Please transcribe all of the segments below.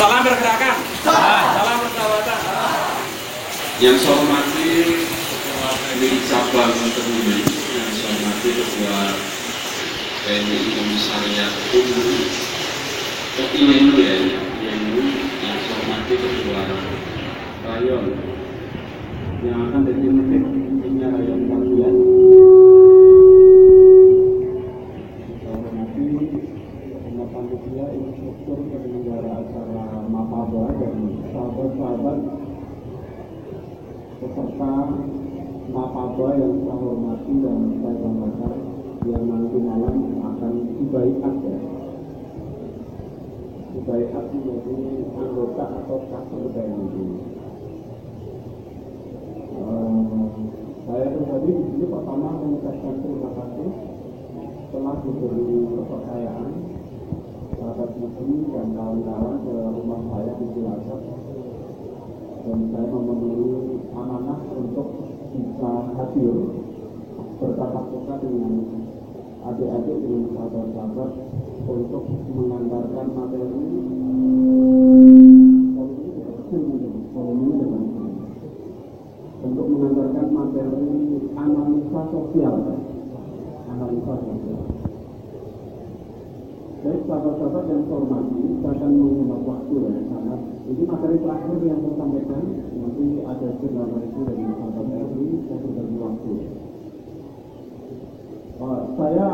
Salam pergerakan. Salam persahabatan. Yang saya hormati Ketua PMI Cabang Kebumen, yang saya hormati Ketua PMI Komisariat Umum INU ya, INU, yang saya hormati Ketua Rayon yang akan dipimpin timnya Rayon Bagian. Saya hormati panitia instruktur penyelenggara acara Mapaba dan sahabat-sahabat peserta Mapaba yang saya hormati dan saya banggakan yang nanti malam akan dibaiat ya. Dibaiat menjadi anggota atau kader PMI. Saya pribadi di sini pertama mengucapkan terima kasih telah diberi kepercayaan sahabat muslim dan kawan-kawan ke rumah saya di Cilacap, dan saya memenuhi amanah untuk bisa hadir bertatap muka dengan adik-adik dengan sahabat-sahabat untuk mengantarkan materi untuk mengantarkan materi analisa sosial. Baik sahabat-sahabat yang saya hormati, saya akan menghemat waktu ya, karena ini materi terakhir yang saya sampaikan. Nanti ada jurnal itu dari sahabat RI, saya berbagi waktu. Saya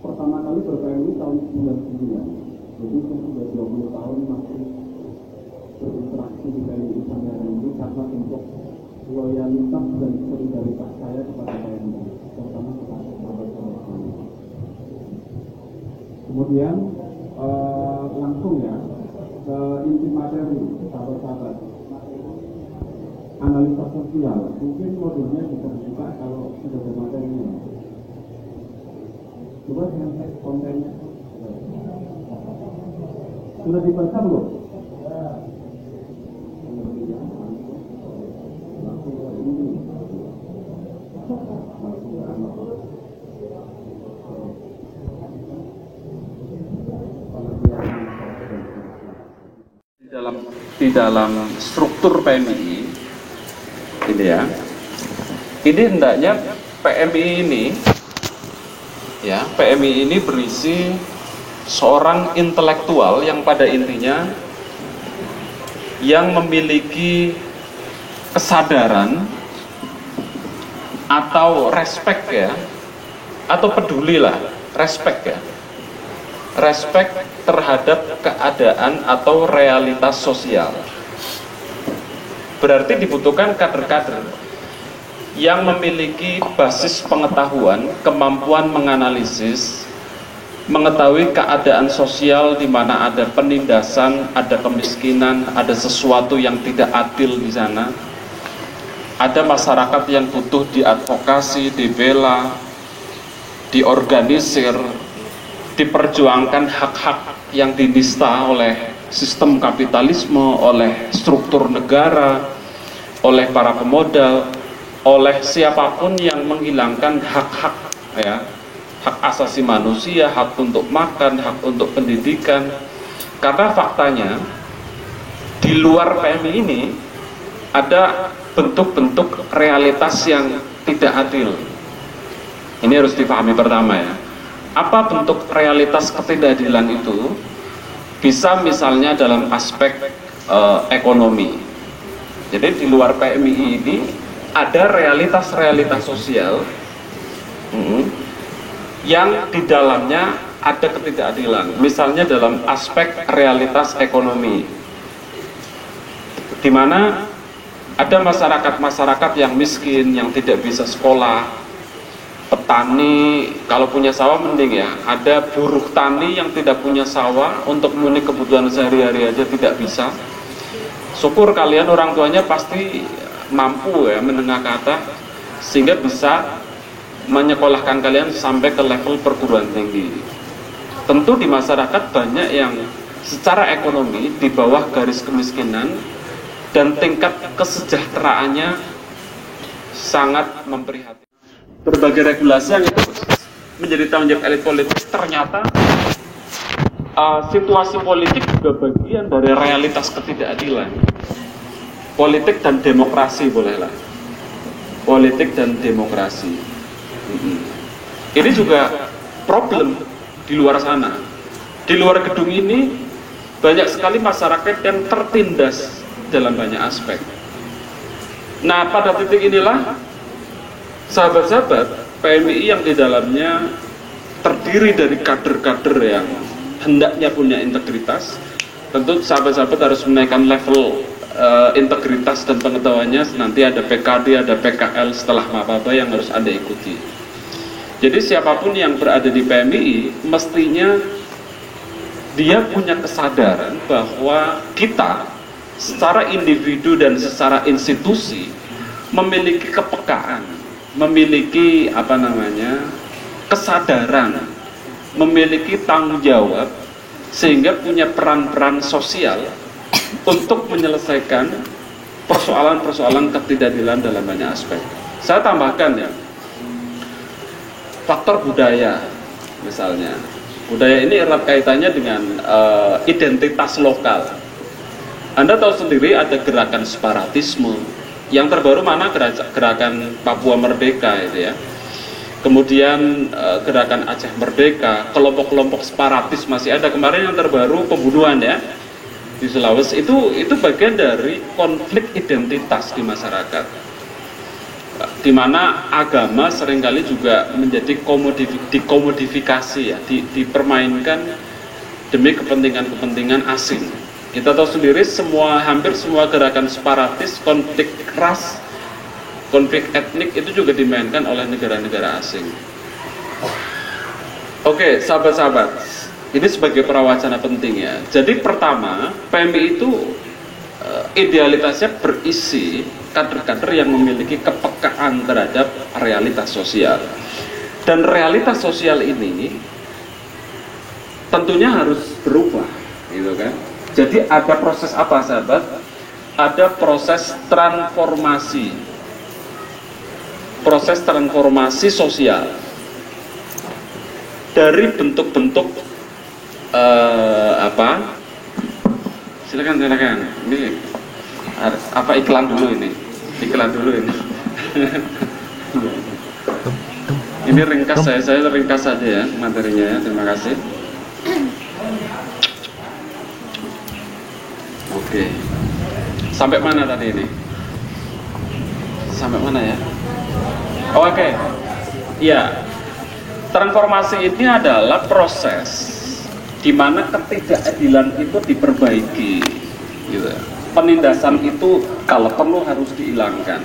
pertama kali ber-PMI tahun 99, jadi saya sudah 20 tahun masih berinteraksi di PMI sampai hari ini karena bentuk loyalitas dan solidaritas saya kepada PMI, terutama kepada sahabat-sahabat saya. Kemudian langsung ya ke inti materi sahabat-sahabat. Analisa sosial, mungkin modulnya bisa dibuka kalau sudah ada materinya. Coba yang kontennya sudah dibaca belum? Di dalam struktur PMI ini ya, ini hendaknya PMI ini berisi seorang intelektual yang pada intinya yang memiliki kesadaran atau respect ya, atau pedulilah, respect ya, respect terhadap keadaan atau realitas sosial. Berarti dibutuhkan kader-kader yang memiliki basis pengetahuan, kemampuan menganalisis, mengetahui keadaan sosial di mana ada penindasan, ada kemiskinan, ada sesuatu yang tidak adil di sana. Ada masyarakat yang butuh diadvokasi, dibela, diorganisir, diperjuangkan hak-hak yang dinista oleh sistem kapitalisme, oleh struktur negara, oleh para pemodal, oleh siapapun yang menghilangkan hak-hak ya, hak asasi manusia, hak untuk makan, hak untuk pendidikan. Karena faktanya di luar PMI ini ada bentuk-bentuk realitas yang tidak adil. Ini harus dipahami pertama ya. Apa bentuk realitas ketidakadilan itu? Bisa misalnya dalam aspek ekonomi. Jadi di luar PMI ini ada realitas-realitas sosial yang di dalamnya ada ketidakadilan. Misalnya dalam aspek realitas ekonomi, di mana ada masyarakat-masyarakat yang miskin, yang tidak bisa sekolah, petani, kalau punya sawah mending ya, ada buruh tani yang tidak punya sawah, untuk memenuhi kebutuhan sehari-hari aja tidak bisa. Syukur kalian orang tuanya pasti mampu ya, menengah ke atas, sehingga bisa menyekolahkan kalian sampai ke level perguruan tinggi. Tentu di masyarakat banyak yang secara ekonomi di bawah garis kemiskinan dan tingkat kesejahteraannya sangat memprihatinkan. Berbagai regulasi yang itu menjadi tanggung jawab elit politik ternyata situasi politik juga bagian dari realitas ketidakadilan. Politik dan demokrasi bolehlah. Politik dan demokrasi. Ini juga problem di luar sana. Di luar gedung ini banyak sekali masyarakat yang tertindas dalam banyak aspek. Nah, pada titik inilah sahabat-sahabat PMII yang di dalamnya terdiri dari kader-kader yang hendaknya punya integritas, tentu sahabat-sahabat harus menaikkan level integritas dan pengetahuannya. Nanti ada PKD, ada PKL setelah maba yang harus Anda ikuti. Jadi siapapun yang berada di PMII mestinya dia punya kesadaran bahwa kita secara individu dan secara institusi memiliki kepekaan, memiliki kesadaran, memiliki tanggung jawab, sehingga punya peran-peran sosial untuk menyelesaikan persoalan-persoalan ketidakadilan dalam banyak aspek. Saya tambahkan ya, faktor budaya misalnya. Budaya ini erat kaitannya dengan identitas lokal. Anda tahu sendiri ada gerakan separatisme. Yang terbaru mana gerakan Papua Merdeka itu ya. Kemudian gerakan Aceh Merdeka, kelompok-kelompok separatis masih ada. Kemarin yang terbaru pembunuhan ya di Sulawesi, itu bagian dari konflik identitas di masyarakat, di mana agama seringkali juga menjadi dikomodifikasi ya, dipermainkan demi kepentingan-kepentingan asing. Kita tahu sendiri hampir semua gerakan separatis, konflik ras, konflik etnik itu juga dimainkan oleh negara-negara asing. Oke, sahabat-sahabat, ini sebagai prawacana penting ya. Jadi pertama, PMI itu idealitasnya berisi kader-kader yang memiliki kepekaan terhadap realitas sosial. Dan realitas sosial ini tentunya harus berubah, gitu kan? Jadi ada proses apa, sahabat? Ada proses transformasi. Proses transformasi sosial dari bentuk-bentuk silakan ini iklan dulu ini ini ringkas, saya ringkas saja ya materinya ya. Terima kasih. Oke, sampai mana tadi ini? Sampai mana ya? Oke. Ya, transformasi ini adalah proses di mana ketidakadilan itu diperbaiki, gitu. Penindasan itu kalau perlu harus dihilangkan.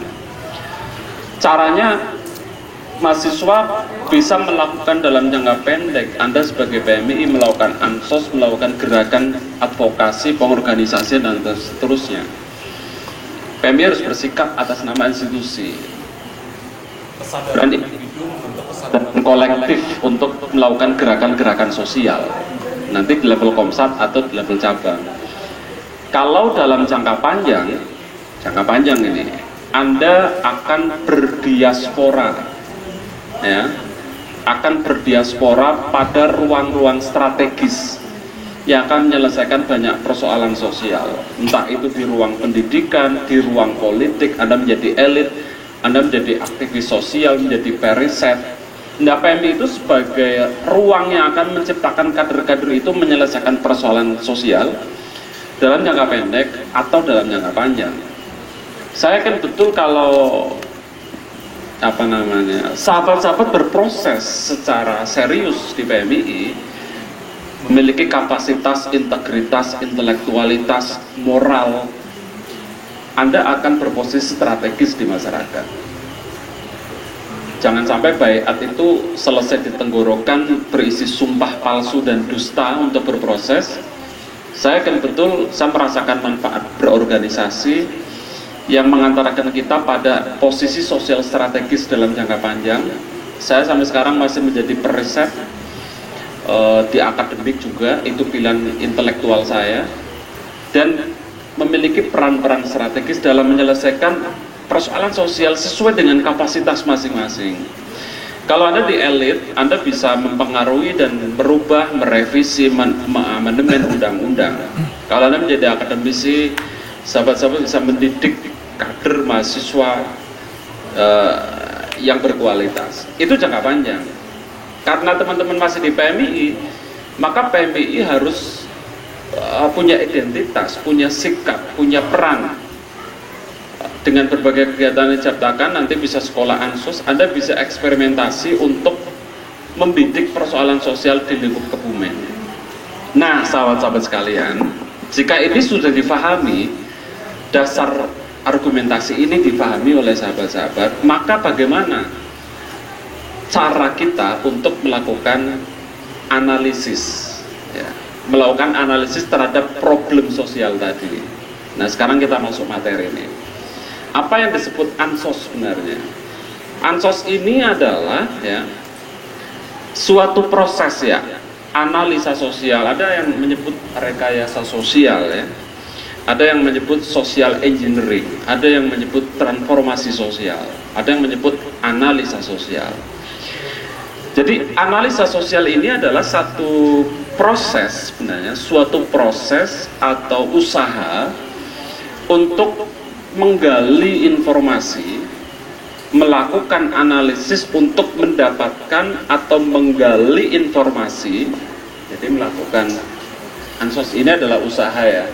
Caranya mahasiswa bisa melakukan dalam jangka pendek. Anda sebagai PMII melakukan ansos, melakukan gerakan advokasi, pengorganisasian dan seterusnya. PMII harus bersikap atas nama institusi dan kolektif untuk melakukan gerakan-gerakan sosial, nanti di level komsat atau di level cabang. Kalau dalam jangka panjang ini Anda akan berdiaspora ya, akan berdiaspora pada ruang-ruang strategis yang akan menyelesaikan banyak persoalan sosial, entah itu di ruang pendidikan, di ruang politik. Anda menjadi elit, Anda menjadi aktivis sosial, menjadi periset. Nah, PMI itu sebagai ruang yang akan menciptakan kader-kader itu menyelesaikan persoalan sosial dalam jangka pendek atau dalam jangka panjang. Saya kan betul kalau sahabat-sahabat berproses secara serius di PMII, memiliki kapasitas, integritas, intelektualitas, moral, Anda akan berposisi strategis di masyarakat. Jangan sampai baiat itu selesai ditenggorokan berisi sumpah palsu dan dusta untuk berproses. Saya merasakan manfaat berorganisasi yang mengantarkan kita pada posisi sosial strategis dalam jangka panjang. Saya sampai sekarang masih menjadi periset di akademik juga, itu pilihan intelektual saya, dan memiliki peran-peran strategis dalam menyelesaikan persoalan sosial sesuai dengan kapasitas masing-masing. Kalau Anda di elit, Anda bisa mempengaruhi dan merubah, merevisi, amandemen undang-undang. Kalau Anda menjadi akademisi, sahabat-sahabat bisa mendidik kader mahasiswa yang berkualitas. Itu jangka panjang. Karena teman-teman masih di PMII, maka PMII harus punya identitas, punya sikap, punya peran. Dengan berbagai kegiatan yang diciptakan, nanti bisa sekolah ansos, Anda bisa eksperimentasi untuk membidik persoalan sosial di lingkup Kebumen. Nah, sahabat-sahabat sekalian, jika ini sudah difahami, dasar argumentasi ini dipahami oleh sahabat-sahabat, maka bagaimana cara kita untuk melakukan analisis, ya, melakukan analisis terhadap problem sosial tadi. Nah, sekarang kita masuk materi ini. Apa yang disebut ansos sebenarnya? Ansos ini adalah ya suatu proses ya, analisa sosial. Ada yang menyebut rekayasa sosial ya. Ada yang menyebut social engineering, ada yang menyebut transformasi sosial, ada yang menyebut analisa sosial. Jadi analisa sosial ini adalah satu proses sebenarnya, suatu proses atau usaha untuk menggali informasi, melakukan analisis untuk mendapatkan atau menggali informasi. Jadi melakukan ansos ini adalah usaha ya.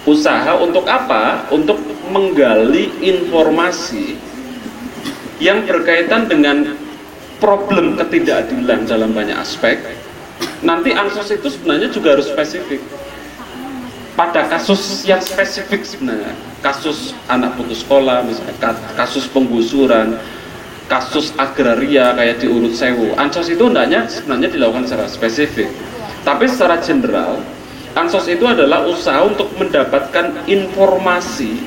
Usaha untuk apa? Untuk menggali informasi yang berkaitan dengan problem ketidakadilan dalam banyak aspek. Nanti ansos itu sebenarnya juga harus spesifik pada kasus yang spesifik sebenarnya, kasus anak putus sekolah, misalnya kasus penggusuran, kasus agraria kayak di Urut Sewu. Ansos itu sebenarnya dilakukan secara spesifik, tapi secara general, ansos itu adalah usaha untuk mendapatkan informasi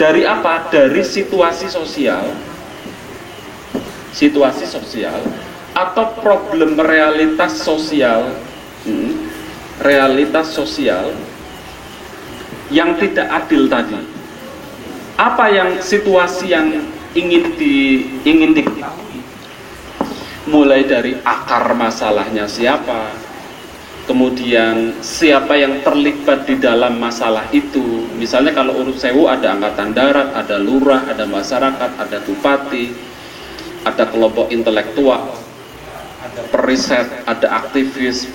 dari apa? Dari situasi sosial atau problem realitas sosial, realitas sosial yang tidak adil tadi. Apa yang situasi yang ingin diketahui? Mulai dari akar masalahnya siapa, kemudian siapa yang terlibat di dalam masalah itu. Misalnya kalau Urut Sewu ada angkatan darat, ada lurah, ada masyarakat, ada bupati, ada kelompok intelektual, ada periset, ada aktivis.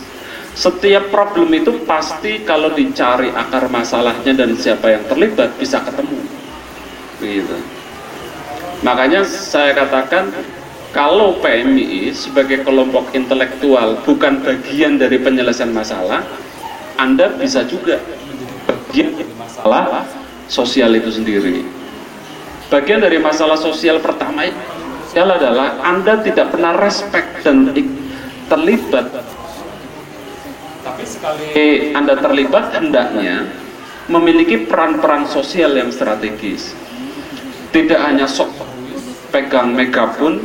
Setiap problem itu pasti kalau dicari akar masalahnya dan siapa yang terlibat bisa ketemu. Begitu. Makanya saya katakan kalau PMII sebagai kelompok intelektual bukan bagian dari penyelesaian masalah, Anda bisa juga bagian dari masalah sosial itu sendiri. Bagian dari masalah sosial pertama adalah Anda tidak pernah respect dan terlibat. Tapi sekali Anda terlibat, hendaknya memiliki peran-peran sosial yang strategis. Tidak hanya sok pegang megapun,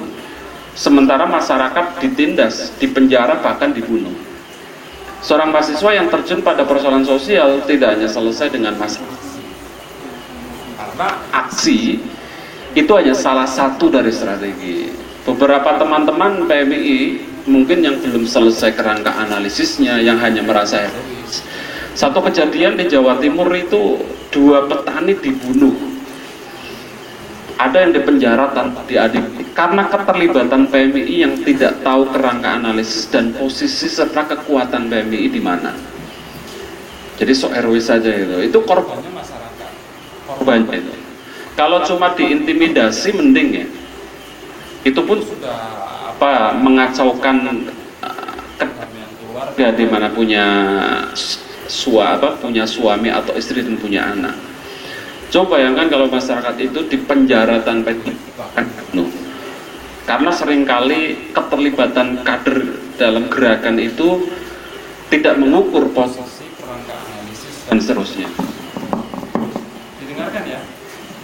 sementara masyarakat ditindas, dipenjara, bahkan dibunuh. Seorang mahasiswa yang terjun pada persoalan sosial tidak hanya selesai dengan masalah, karena aksi itu hanya salah satu dari strategi. Beberapa teman-teman PMII mungkin yang belum selesai kerangka analisisnya, yang hanya merasa herois. Satu kejadian di Jawa Timur itu 2 petani dibunuh, ada yang dipenjara tanpa diadili karena keterlibatan PMII yang tidak tahu kerangka analisis dan posisi serta kekuatan PMII di mana. Jadi sok herois saja itu korbannya masyarakat, korbannya itu. Kalau cuma diintimidasi mending ya, itu pun sudah mengacaukan kedamaian keluarga di mana punya suami atau istri dan punya anak. Coba bayangkan kalau masyarakat itu dipenjara tanpa dibunuh. Karena seringkali keterlibatan kader dalam gerakan itu tidak mengukur posisi kerangka analisis dan seterusnya. Didengarkan ya,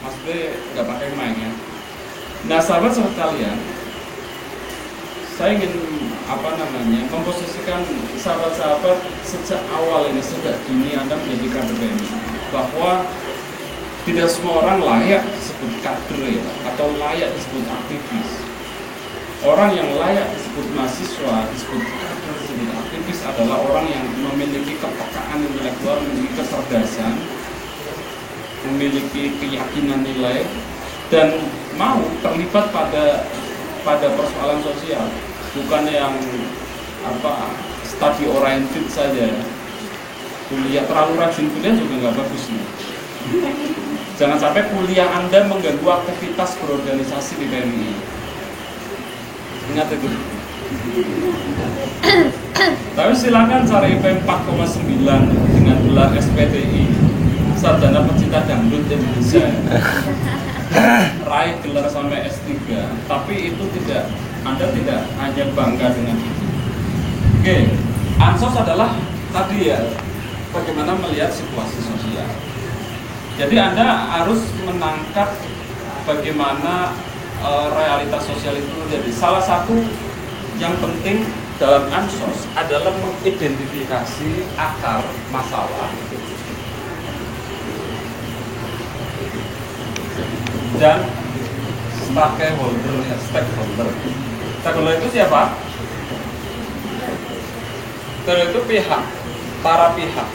Mas B nggak pakai mic ya. Nah, sahabat-sahabat kalian, saya ingin memposisikan sahabat-sahabat sejak awal ini, sejak dini Anda menjadi kader PMII, bahwa tidak semua orang layak disebut kader ya, atau layak disebut aktivis. Orang yang layak disebut mahasiswa, disebut aktivis adalah orang yang memiliki kepekaan intelektual, memiliki kecerdasan, memiliki keyakinan nilai, dan mau terlibat pada persoalan sosial, bukan yang study oriented saja. Kuliah terlalu rajin kuliah juga nggak bagus nih. Jangan sampai kuliah Anda mengganggu aktivitas berorganisasi di PMI. Ingat itu. Tapi silakan cari IP 4,9 dengan gelar SPTI, Sarjana Pecinta Dangdut Indonesia. Raih gelar sampai S3. Tapi itu tidak, Anda tidak hanya bangga dengan itu. Oke, ansos adalah tadi ya, bagaimana melihat situasi sosial. Jadi Anda harus menangkap bagaimana realitas sosial itu menjadi. Salah satu yang penting dalam ansos adalah mengidentifikasi akar masalah dan stakeholder. Stakeholder itu siapa? Stakeholder itu pihak, para pihak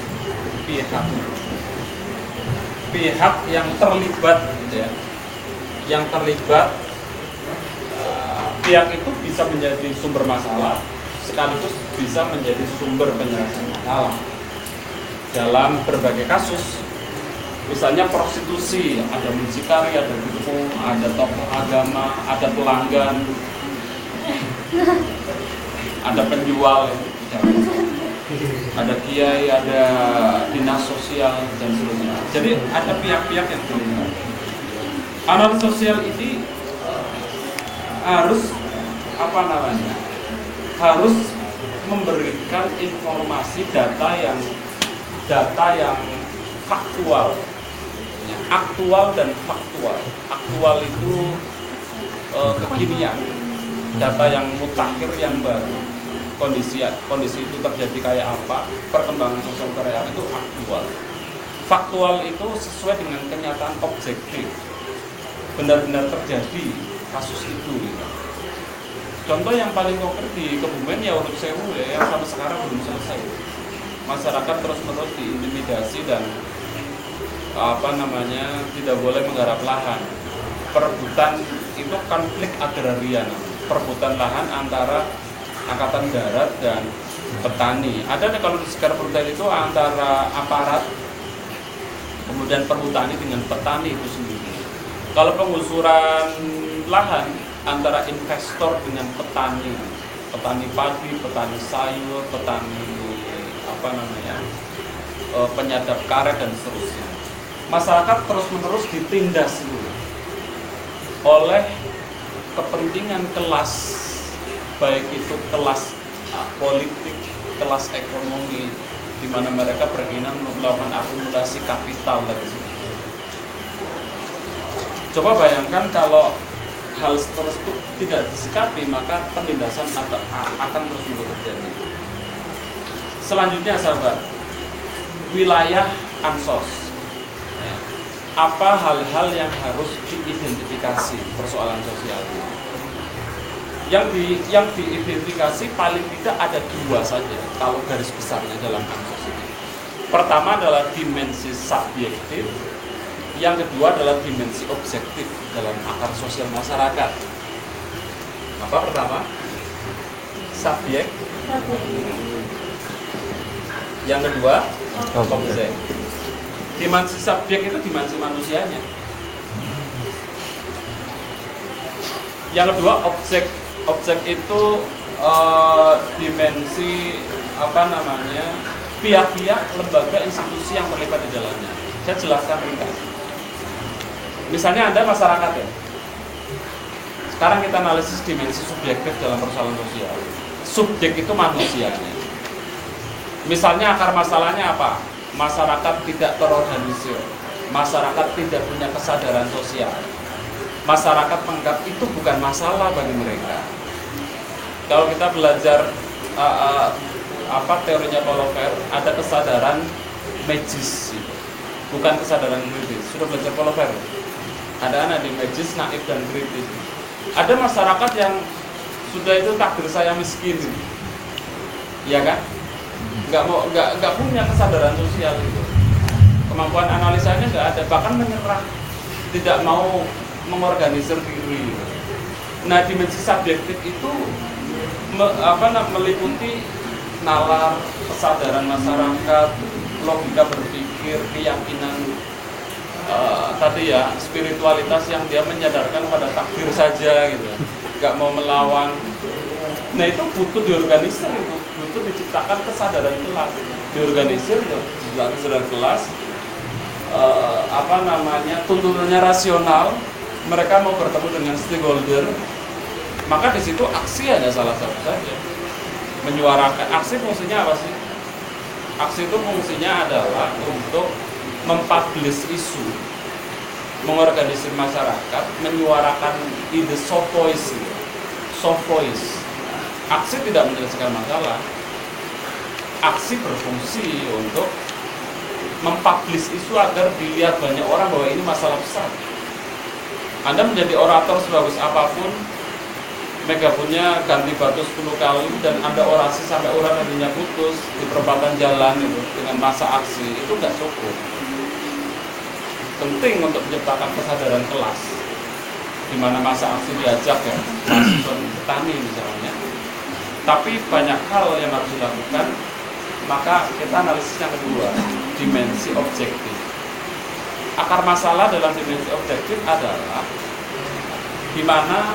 yang terlibat, ya, yang terlibat. Pihak itu bisa menjadi sumber masalah, sekaligus bisa menjadi sumber penyelesaian masalah dalam berbagai kasus. Misalnya prostitusi, ada muncikari, ada dukung, ada tokoh agama, ada pelanggan, ada penjual, ada kiai, ada dinas sosial, dan seterusnya. Jadi ada pihak-pihak yang terlibat. Analis sosial ini harus harus memberikan informasi data yang faktual, aktual dan faktual. Aktual itu kekinian, data yang mutakhir, yang baru, kondisi itu terjadi kayak apa, perkembangan sosial kayak itu aktual. Faktual itu sesuai dengan kenyataan objektif, benar-benar terjadi kasus itu. Contoh yang paling konkret di Kebumen ya Urut Sewu ya, yang sampai sekarang belum selesai. Masyarakat terus-menerus diintimidasi dan tidak boleh menggarap lahan. Perebutan itu konflik agraria, perebutan lahan antara angkatan darat dan petani. Ada kalau di sekitar perhutani itu antara aparat, kemudian perhutani dengan petani itu sendiri. Kalau penggusuran lahan antara investor dengan petani padi, petani sayur, petani penyadap karet dan seterusnya. Masyarakat terus-menerus ditindas oleh kepentingan kelas, baik itu kelas politik, kelas ekonomi, di mana mereka berkeinginan melakukan akumulasi kapital dari situ. Coba bayangkan kalau hal tersebut tidak disikapi, maka penindasan akan terus terjadi. Selanjutnya sahabat, wilayah ansos. Apa hal-hal yang harus diidentifikasi persoalan sosial? Yang diidentifikasi paling tidak ada dua saja kalau garis besarnya dalam ansos ini. Pertama adalah dimensi subjektif, yang kedua adalah dimensi objektif dalam akar sosial masyarakat. Apa pertama? Subjek. Yang kedua objek. Dimensi subjek itu dimensi manusianya. Yang kedua objek. Objek itu dimensi pihak-pihak, lembaga, institusi yang terlibat di dalamnya. Saya jelaskan ringkas. Misalnya Anda masyarakat ya. Sekarang kita analisis dimensi subjektif dalam persoalan sosial. Subjek itu manusianya. Misalnya akar masalahnya apa? Masyarakat tidak terorganisir, masyarakat tidak punya kesadaran sosial, masyarakat menganggap itu bukan masalah bagi mereka. Kalau kita belajar teorinya Paulo Freire, ada kesadaran magis, bukan kesadaran kritis. Sudah belajar Paulo Freire? Ada anak di magis, naif dan kritis. Ada masyarakat yang sudah itu takdir saya miskin, ya kan? Nggak punya kesadaran sosial itu, kemampuan analisanya nggak ada, bahkan menyerah, tidak mau mengorganisir diri. Nah, dimensi subjektif itu meliputi nalar, kesadaran masyarakat, logika berpikir, keyakinan, tadi ya, spiritualitas yang dia menyadarkan pada takdir saja gitu, nggak mau melawan. Nah, itu butuh diorganisir, itu butuh diciptakan kesadaran kelas, diorganisir, kesadaran kelas, tuntunannya rasional, mereka mau bertemu dengan stakeholder, maka di situ aksi ada salah satu saja, menyuarakan. Aksi fungsinya apa sih? Aksi itu fungsinya adalah untuk mempublish isu, mengorganisir masyarakat, menyuarakan ide soft voice. Aksi tidak menyelesaikan masalah. Aksi berfungsi untuk mempublish isu agar dilihat banyak orang bahwa ini masalah besar. Anda menjadi orator sebagus apapun, megafonnya ganti batu 10 kali, dan Anda orasi sampai orang hatinya putus di perempatan jalan itu dengan masa aksi, itu nggak cukup. Penting untuk menciptakan kesadaran kelas, di mana masa aksi diajak ya, mahasiswa petani misalnya. Tapi banyak hal yang harus dilakukan, maka kita analisis yang kedua, dimensi objektif. Akar masalah dalam dimensi objektif adalah di mana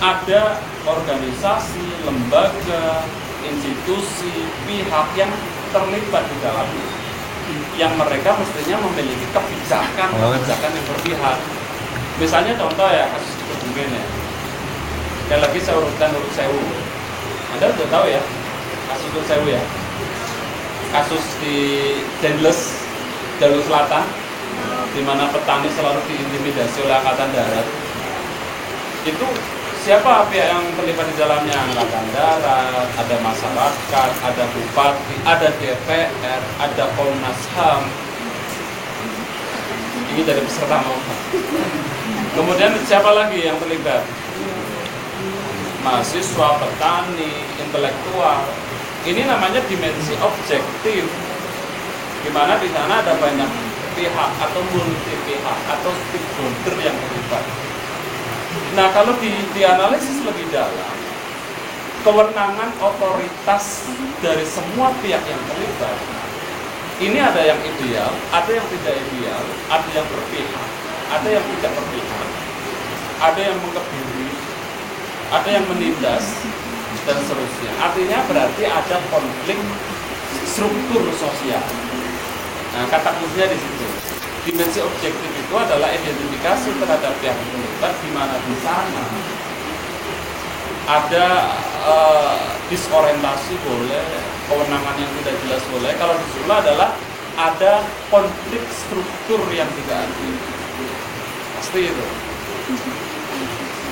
ada organisasi, lembaga, institusi, pihak yang terlibat di dalamnya, yang mereka mestinya memiliki kebijakan yang berpihak. Misalnya contoh ya, kasus itu mungkin ya. Sekali lagi saya urutkan Nurul Sewu. Anda sudah tahu ya, kasus Nurul Sewu ya. Kasus di Dendles, Jalur Selatan, di mana petani selalu diintimidasi oleh Angkatan Darat. Itu siapa pihak yang terlibat di dalamnya? Angkatan Darat, ada masyarakat, ada bupati, ada DPR, ada Komnas HAM. Ini dari peserta lomba. Kemudian siapa lagi yang terlibat? Mahasiswa, petani, intelektual. Ini namanya dimensi objektif, di mana di sana ada banyak pihak atau multi pihak atau stakeholder yang terlibat. Nah, kalau dianalisis lebih dalam, kewenangan otoritas dari semua pihak yang terlibat, ini ada yang ideal, ada yang tidak ideal, ada yang berpihak, ada yang tidak berpihak, ada yang mengkebiri, ada yang menindas, dan seterusnya. Artinya berarti ada konflik struktur sosial. Nah, kata kuncinya di situ. Dimensi objektif itu adalah identifikasi terhadap pihak yang terlibat, di mana di sana ada disorientasi boleh, kewenangan yang tidak jelas boleh. Kalau di Sula adalah ada konflik struktur yang tidak adil. Pasti itu.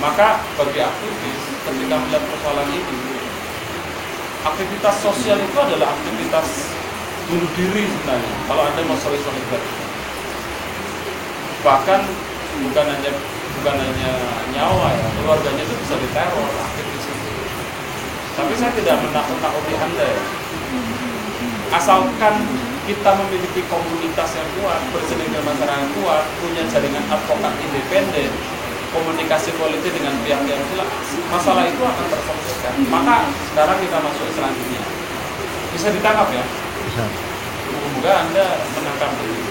Maka bagi aktivis, ketika melihat persoalan ini, aktivitas sosial itu adalah aktivitas bunuh diri sebenarnya. Kalau Anda mau solid-solid, bahkan bukan hanya nyawa ya, keluarganya itu bisa diteror aktivis itu. Tapi saya tidak menakut-nakuti Anda ya. Asalkan kita memiliki komunitas yang kuat, bersening dengan masyarakat kuat, punya jaringan advokat independen, komunikasi politik dengan pihak yang jelas, masalah itu akan terselesaikan. Maka sekarang kita masuk selanjutnya. Bisa ditangkap ya? Bisa. Semoga Anda menangkap ini.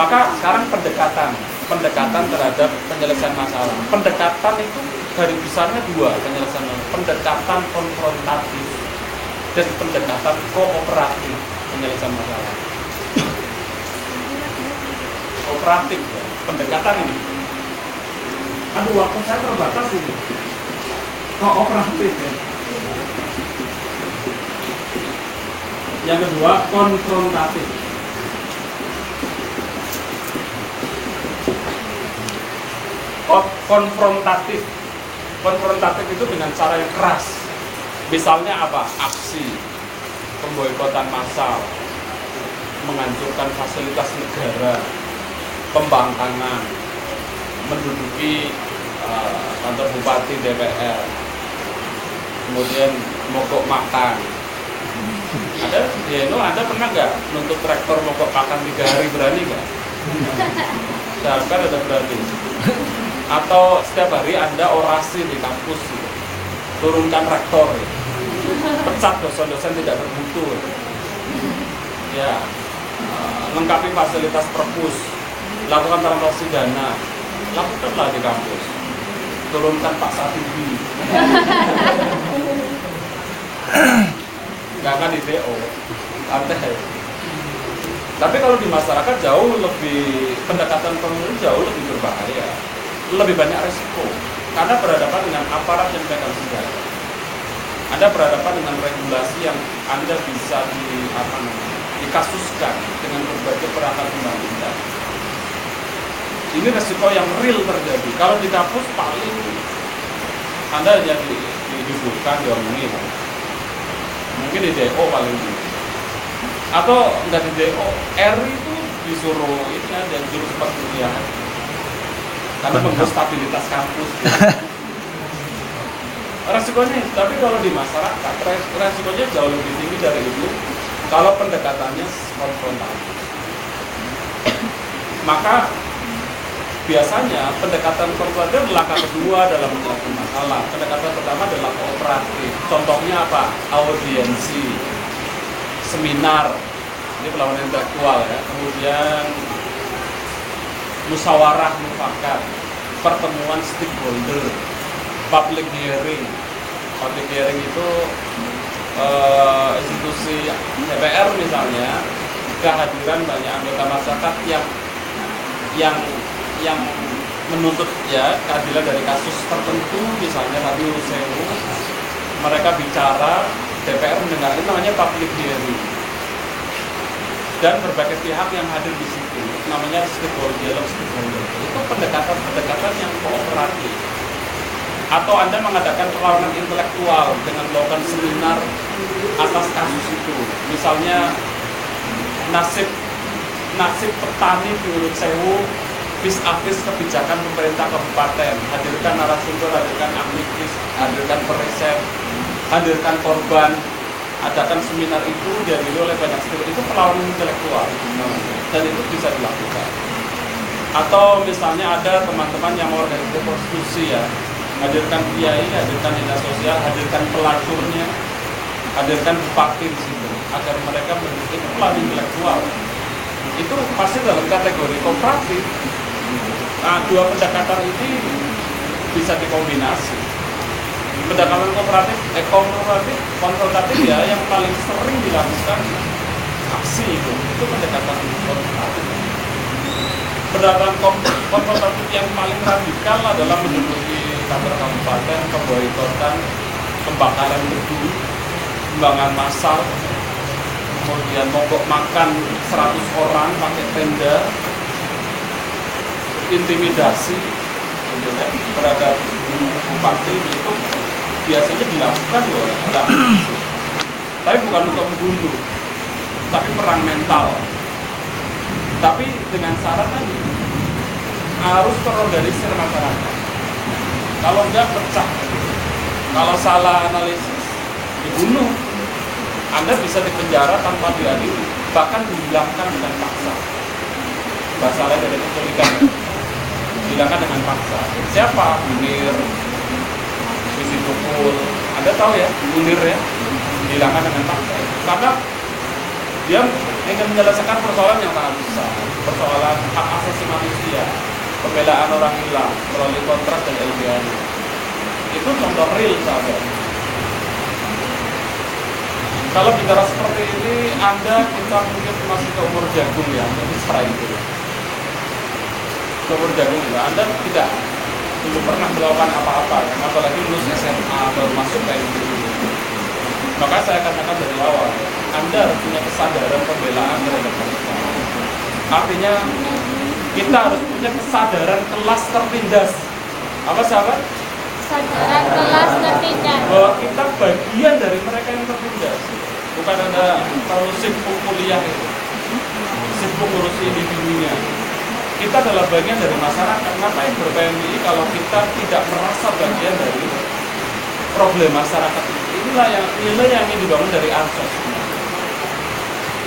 Maka sekarang pendekatan terhadap penyelesaian masalah. Pendekatan itu dari besarnya dua penyelesaian masalah. Pendekatan konfrontatif dan pendekatan kooperatif penyelesaian masalah. Kooperatif ya, pendekatan ini. Aduh, waktu saya terbatas ini. Kooperatif ya. Yang kedua, konfrontatif. Konfrontatif itu dengan cara yang keras. Misalnya apa? Aksi, pemboikotan massal, menghancurkan fasilitas negara, pembangkangan, menduduki kantor bupati, DPR, kemudian mogok makan. Anda pernah nggak nuntut rektor mogok makan 3 hari, berani nggak? Seharusnya ada berani. Atau setiap hari Anda orasi di kampus, gitu. Turunkan rektor, gitu. Pecat dosen-dosen tidak bermutu, gitu. Ya, lengkapi fasilitas perpus, lakukan transaksi dana, lakukanlah di kampus. Turunkan paksa tinggi. Nggak akan di DO, santai. Tapi kalau di masyarakat jauh lebih, pendekatan pemilu jauh lebih berbahaya, lebih banyak resiko, karena berhadapan dengan aparat yang pegang senjata. Anda berhadapan dengan regulasi yang Anda bisa dikasuskan dengan berbagai perangkat undang-undang. Ini resiko yang real terjadi. Kalau di kampus paling Anda hanya didudukkan, diomongin. Mungkin di DO paling tinggi. Atau enggak di DO, RI itu disuruh ini ada jurus perkuliahan. Karena mengganggu stabilitas kampus. Resikonya, tapi kalau di masyarakat resikonya jauh lebih tinggi dari itu. Kalau pendekatannya konfrontatif, maka biasanya pendekatan konfrontatif langkah kedua dalam menyelesaikan masalah. Pendekatan pertama adalah kooperatif. Contohnya apa? Audiensi, seminar, ini perlawanan intelektual ya. Kemudian musyawarah mufakat, pertemuan stakeholder, public hearing. Public hearing itu institusi DPR misalnya, kehadiran banyak anggota masyarakat yang menuntut ya keadilan dari kasus tertentu, misalnya tadi Sewu, mereka bicara, DPR mendengar, itu namanya public hearing, dan berbagai pihak yang hadir di situ, namanya stakeholder, dialog stakeholder. Itu pendekatan yang kooperatif. Atau Anda mengadakan perlawanan intelektual dengan melakukan seminar atas kasus itu, misalnya nasib petani di Urut Sewu vis-a-vis kebijakan pemerintah kabupaten. Hadirkan narasumber, hadirkan aktivis, hadirkan periset, hadirkan korban, adakan seminar itu dihadiri oleh banyak stakeholder. Itu perlawanan intelektual, dan itu bisa dilakukan. Atau misalnya ada teman-teman yang mau organisasi prostitusi ya, hadirkan kiai, hadirkan dinas sosial, hadirkan pelacurnya, hadirkan bupati di situ, agar mereka memiliki perlawanan intelektual. Itu pasti dalam kategori kooperatif. Nah, dua pendekatan ini bisa dikombinasi. Pendekatan konfrontatif ya, yang paling sering dilakukan aksi itu pendekatan konfrontatif. Pendekatan konfrontatif yang paling radikal adalah menduduki kantor kabupaten, pemboikotan, pembakaran gedung, pembangunan massal, kemudian mogok makan 100 orang pakai tenda, intimidasi terhadap bupati, itu biasanya dilakukan loh, tapi bukan untuk membunuh, tapi perang mental. Tapi dengan syarat tadi harus terorganisir masyarakat. Kalau enggak pecah, kalau salah analisis dibunuh. Anda bisa dipenjara tanpa diadili, bahkan dihilangkan dengan paksa. Bahasa lain dari penculikan, dihilangkan dengan paksa. Siapa? Munir, Visi Tukul. Anda tahu ya, Munir ya, dihilangkan dengan paksa. Karena dia ingin menyelesaikan persoalan yang sangat besar, persoalan hak asasi manusia, pembelaan orang hilang, melalui kontras dan LBH. Itu contoh real sahabat. Kalau bicara seperti ini, kita mungkin masih ke umur jagung ya, lebih setelah itu. Ke umur jagung ya, Anda belum pernah melakukan apa-apa, kan? Apalagi lulus SMA baru masuk ke itu. Maka saya katakan dari awal, Anda harus punya kesadaran pembelaan terhadap bangsa. Artinya, kita harus punya kesadaran kelas tertindas. Apa sahabat? Kesadaran kelas tertindas. Bahwa kita bagian dari mereka yang tertindas. Bukan ada terlalu sibuk kuliah itu, sibuk ngurusi individunya. kita adalah bagian dari masyarakat. Ngapain ber-PMI kalau kita tidak merasa bagian dari problem masyarakat itu? Inilah yang nilai yang ingin dibangun dari ansos.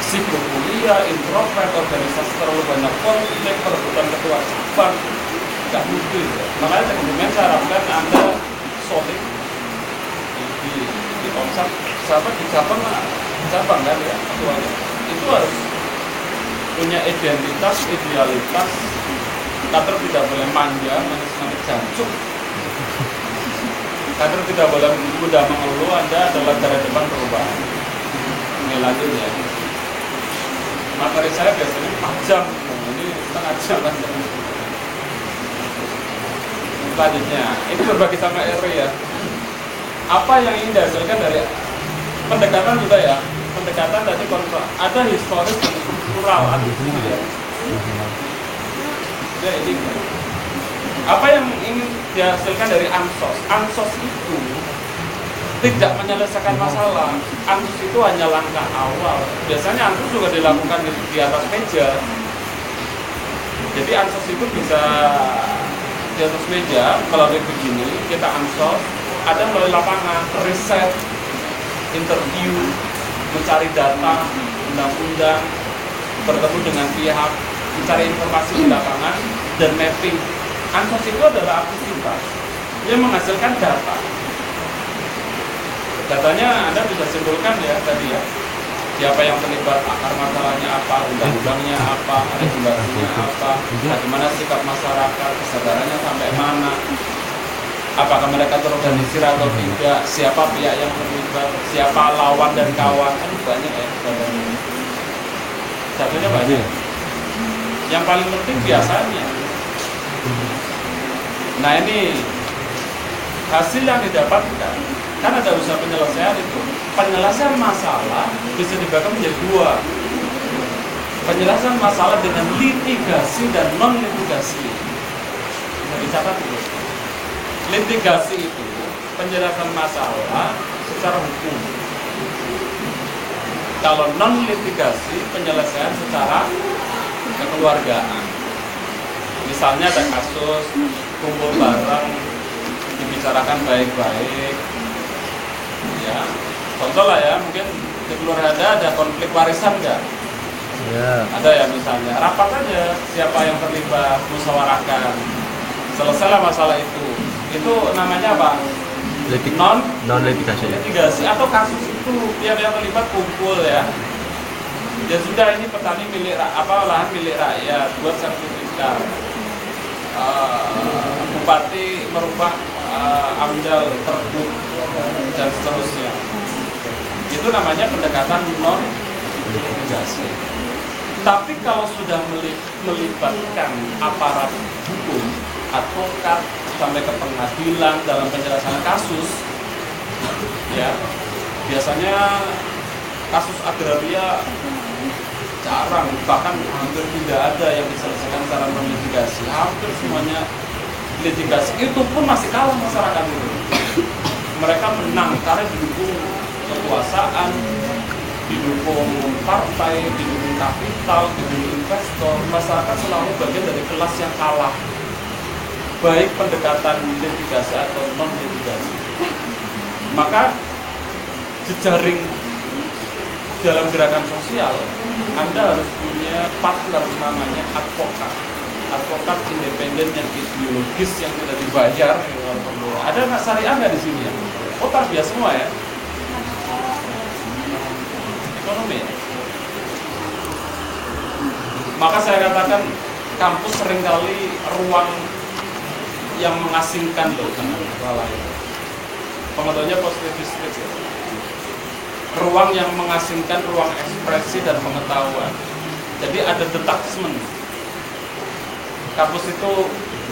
Sibuk kuliah, introvert, organisasi terlalu banyak konflik, perebutan ketua cabang, nggak mungkin. Makanya kemudian saya harapkan Anda solid di konsep sahabat di cabang kan ya ketuanya. Itu harus punya identitas, idealitas. Kader tidak boleh manja, manis-manis jancuk. Kader tidak boleh mudah mengeluh. Anda adalah garda depan perubahan. Ini lanjut ya. Materi saya biasanya 4 jam, ini setengah jam kan. Selanjutnya, ini berbagi sama Eri ya. Apa yang ingin dihasilkan dari pendekatan juga ya? Pendekatan tadi ada historis dan kultural, ada ya. Ya, ini apa yang ingin dihasilkan dari ansos? Ansos itu tidak menyelesaikan masalah. Ansos itu hanya langkah awal. Biasanya ansos juga dilakukan di atas meja. Jadi ansos itu bisa di atas meja melalui begini, kita ansos, ada melalui lapangan, riset, interview, mencari data, undang-undang, bertemu dengan pihak, mencari informasi di lapangan, dan mapping. Ansos itu adalah aktivitas yang menghasilkan data. Datanya Anda bisa simpulkan ya tadi ya. Siapa yang terlibat, akar masalahnya apa, undang-undangnya apa, regulasinya apa, bagaimana sikap masyarakat, kesadarannya sampai mana, apakah mereka terorganisir atau tidak, siapa pihak yang terlibat, siapa lawan dan kawan, kan banyak ya datanya. Datanya banyak. Yang paling penting biasanya. Nah ini hasil yang didapatkan, kan ada usaha penyelesaian itu. Penyelesaian masalah bisa dibagi menjadi 2. Penyelesaian masalah dengan litigasi dan non-litigasi. Bisa dicatat dulu. Litigasi itu penyelesaian masalah secara hukum. Kalau non-litigasi penyelesaian secara kekeluargaan. Misalnya ada kasus kumpul bareng, dibicarakan baik-baik, ya. Contoh lah ya, mungkin di keluarga ada konflik warisan nggak? Ya. Ada ya misalnya, rapat aja siapa yang terlibat, musyawarahkan, selesailah masalah itu. Itu namanya apa? Non litigasi atau kasus itu pihak yang terlibat kumpul ya. Ya sudah, ini petani milik lahan milik rakyat, buat sertifikat. Bupati merubah amdal terbuk dan seterusnya. Itu namanya pendekatan non litigasi. Tapi kalau sudah melibatkan aparat hukum, advokat sampai ke pengadilan dalam penyelesaian kasus, ya biasanya kasus agraria jarang, bahkan hampir tidak ada yang diselesaikan secara non litigasi. Hampir semuanya litigasi. Itu pun masih kalah masyarakat itu. Mereka menang karena didukung kekuasaan, didukung partai, didukung kapital, didukung investor. Masyarakat selalu bagian dari kelas yang kalah, baik pendekatan litigasi atau non litigasi. Maka jejaring dalam gerakan sosial, Anda harus punya partner namanya advokat. Advokat independen yang ideologis, yang tidak dibayar. Ada nggak syariah nggak di sini ya? Oh, tarbiyah semua ya. Ekonomi. Maka saya katakan kampus seringkali ruang yang mengasingkan loh dengan salah itu. Pengetahuannya positivistik ya. Ruang yang mengasingkan ruang ekspresi dan pengetahuan. Jadi ada detachment. Kampus itu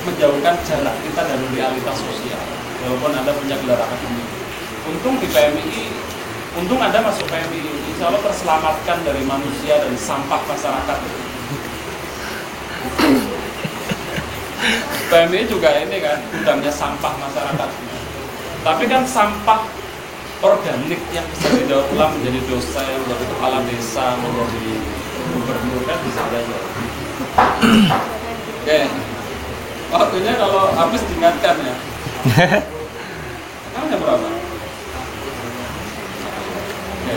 menjauhkan jarak kita dari realitas sosial. Walaupun Anda punya gelar akademik. Untung di PMI, untung Anda masuk PMI, insya Allah terselamatkan dari manusia dan sampah masyarakat. PMI juga ini kan gudangnya sampah masyarakat. Tapi kan sampah organik yang bisa didaur ulang menjadi dosen, menjadi kepala desa, menjadi gubernur kan bisa aja. Oke. Waktunya kalau habis diingatkan ya. Sekarang jam berapa? Oke.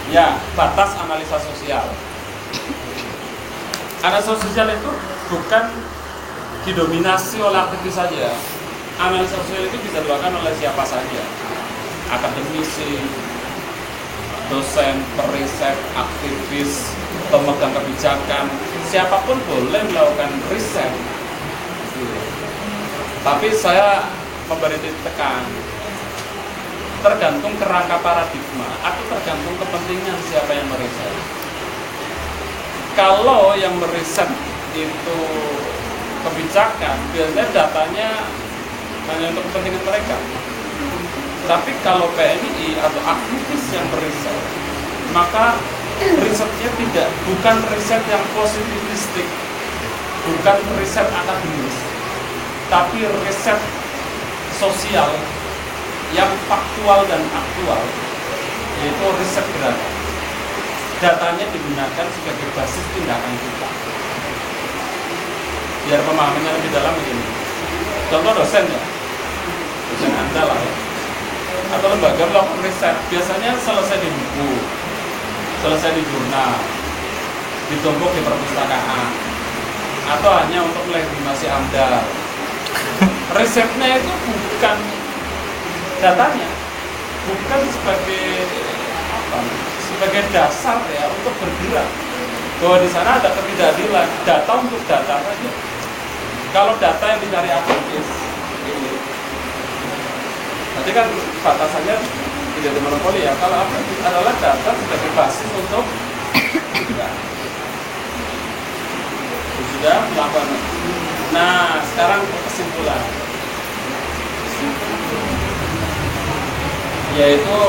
Ya, batas analisa sosial. Analisa sosial itu bukan didominasi oleh aktivis saja. Analisa sosial itu bisa dilakukan oleh siapa saja. Akademisi, dosen, periset, aktivis, pemegang kebijakan, siapapun boleh melakukan riset. Tapi saya memberi titik tekan, tergantung kerangka paradigma atau tergantung kepentingan siapa yang meriset. Kalau yang meriset itu kebijakan, biasanya datanya hanya untuk kepentingan mereka. Tapi kalau PNI atau aktivis yang meriset, maka risetnya bukan riset yang positivistik, bukan riset akademis, tapi riset sosial yang faktual dan aktual, yaitu riset gerakan. Datanya digunakan sebagai basis tindakan kita. Biar pemahamannya lebih dalam begini. Contoh dosen ya, dosen Anda lah ya, atau lembaga melakukan riset, biasanya selesai di buku, selesai di jurnal, ditumpuk di perpustakaan, atau hanya untuk melegitimasi AMDAL. Risetnya itu bukan datanya, bukan sebagai dasar ya untuk bergerak. Bahwa di sana ada ketidakadilan, data untuk data saja. Kalau data yang dicari aktivis, ini, nanti kan batasannya tidak dimonopoli ya. Kalau aktivis adalah data sebagai basis untuk sudah melakukan. Nah, sekarang kesimpulan, yaitu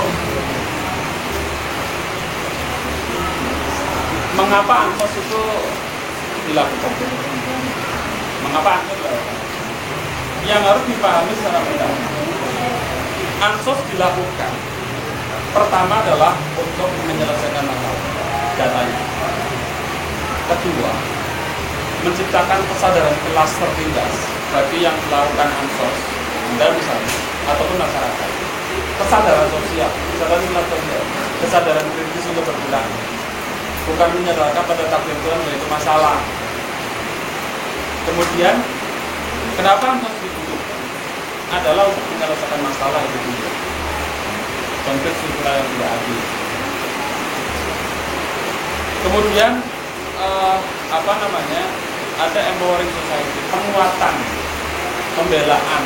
mengapa ansos itu dilakukan? Mengapa ansos dilakukan? Yang harus dipahami secara mendalam. Ansos dilakukan pertama adalah untuk menyelesaikan masalah datanya. Kedua, menciptakan kesadaran kelas tertindas bagi yang melakukan ansos, Anda misalnya, ataupun masyarakat. Kesadaran sosial, kesadaran kelas tertindas, kesadaran kritis untuk bergerak, bukan menyerahkan pada takdir Tuhan yaitu masalah. Kemudian, kenapa ansos dibutuhkan? Adalah untuk menyelesaikan masalah itu juga. Konflik struktural yang tidak adil. Kemudian ada empowering society, penguatan, pembelaan,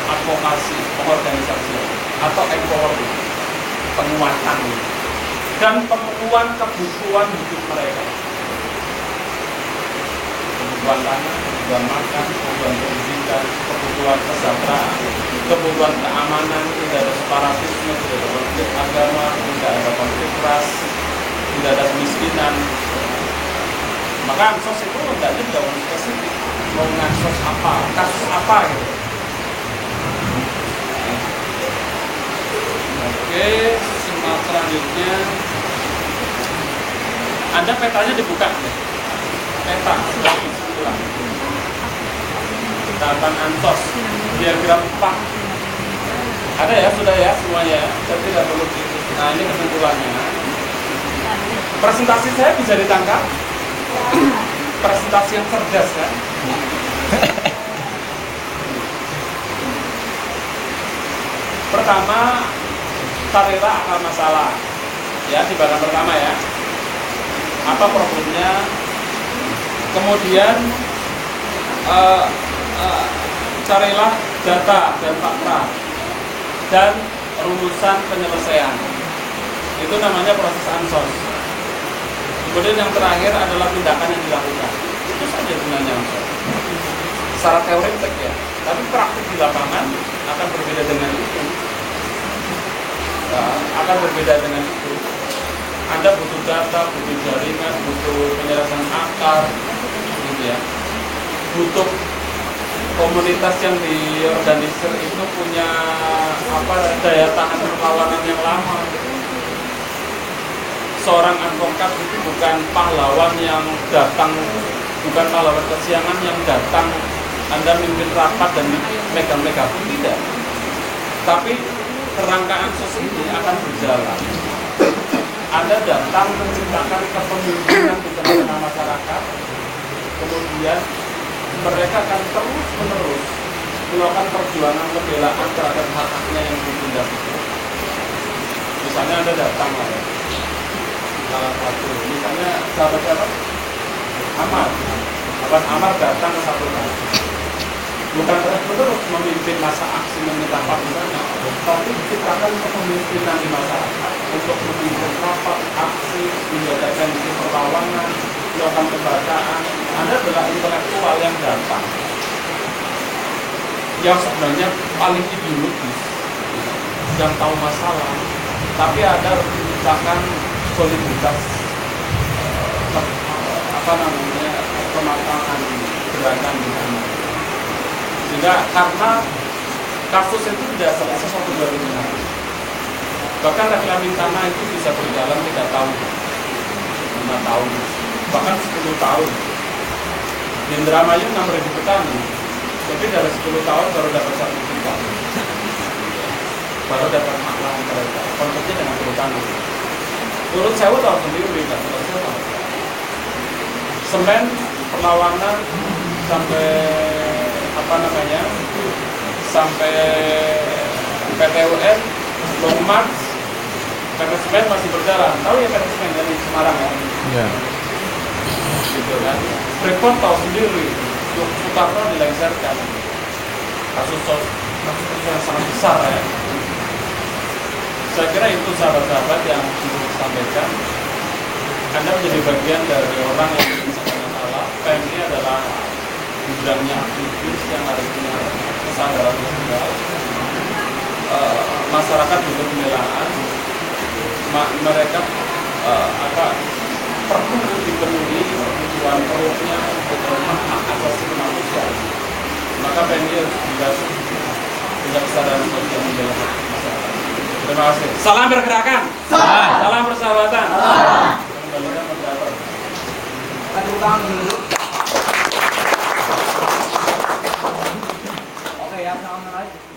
advokasi, pengorganisasian atau empowering, penguatan dan pemenuhan kebutuhan hidup mereka. Kebutuhan tanah, kebutuhan makan, kebutuhan pendidikan, kebutuhan kesejahteraan, kebutuhan keamanan, tidak ada separatisme, tidak ada konflik agama, tidak ada konflik ras, tidak ada kemiskinan. Maka ansos itu hendaknya tidak spesifik, mau ngansos apa, kasus apa gitu. Oke, selanjutnya Anda petanya dibuka nih. Peta sudah dibuka. Tahapan ansos, diagram pak. Ada ya, sudah ya semuanya. Saya tidak perlu. Nah ini kesimpulannya. Presentasi saya bisa ditangkap. Presentasi yang cerdas kan. Pertama, carilah akar masalah. Ya, di bagian pertama ya. Apa problemnya? Kemudian carilah data dan fakta dan rumusan penyelesaian. Itu namanya proses ansos. Kemudian yang terakhir adalah tindakan yang dilakukan. Itu saja gunanya ansos. Secara teoretik ya, tapi praktik di lapangan akan berbeda dengan itu. Akan berbeda dengan itu. Anda butuh data, butuh jaringan, butuh penyelesaian akar, gitu ya. Butuh komunitas yang diorganisir itu punya daya tahan perlawanan yang lama. Seorang advokat itu bukan pahlawan yang datang bukan pahlawan kesiangan yang datang Anda mimpin rapat dan megang-megang, tidak. Tapi kerangkaan sos ini akan berjalan. Anda datang menciptakan kepemimpinan di tengah-tengah masyarakat, kemudian mereka akan terus-menerus melakukan perjuangan pembelaan terhadap hak-haknya yang ditindas itu. Misalnya Anda datang lah ya, salah satu, misalnya sahabat siapa? Amar. Sahabat Amar datang ke satu kali. Bukan terus-menerus memimpin masa aksi meminta hak misalnya, tapi ciptakan kepemimpinan di masyarakat untuk memimpin rapat, aksi, menjadikan isu perlawanan, melakukan pembacaan. Anda adalah intelektual yang datang, yang sebenarnya paling ideologis, yang tahu masalah, tapi ada menciptakan soliditas kematangan gerakan di sana. Sehingga karena kasus itu tidak selesai 1-2 hari, bahkan reklamin tanah itu bisa berjalan 3 tahun, 5 tahun, bahkan 10 tahun. Di Indramayu 6.000 petani, jadi dari 10 tahun baru dapat sertifikat, baru dapat hak lahan mereka. Konfliknya dengan perhutanan. Urut Sewu tahu sendiri, tidak selesai. Semen perlawanan sampai sampai PT UN, Long March, PT Semen masih berjalan. Tahu ya PT Semen dari Semarang ya? Iya. Gitu kan. Freeport tahu sendiri, Soekarno dilengsarkan. Kasus yang sangat besar ya. Saya kira itu sahabat-sahabat yang disampaikan. Anda menjadi bagian dari orang yang menyelesaikan masalah. PMI adalah bidangnya aktivis yang harus punya kesadaran sosial. Masyarakat butuh pembelaan. Mereka perlu dipenuhi kebutuhan perutnya, kebutuhan hak asasi manusia. Maka PMI harus juga punya kesadaran sosial membela masyarakat. Terima kasih. Salam bergerakan. Salam persahabatan. Kembalikan moderator. Tepuk tangan dulu. Oke ya, tangan lagi.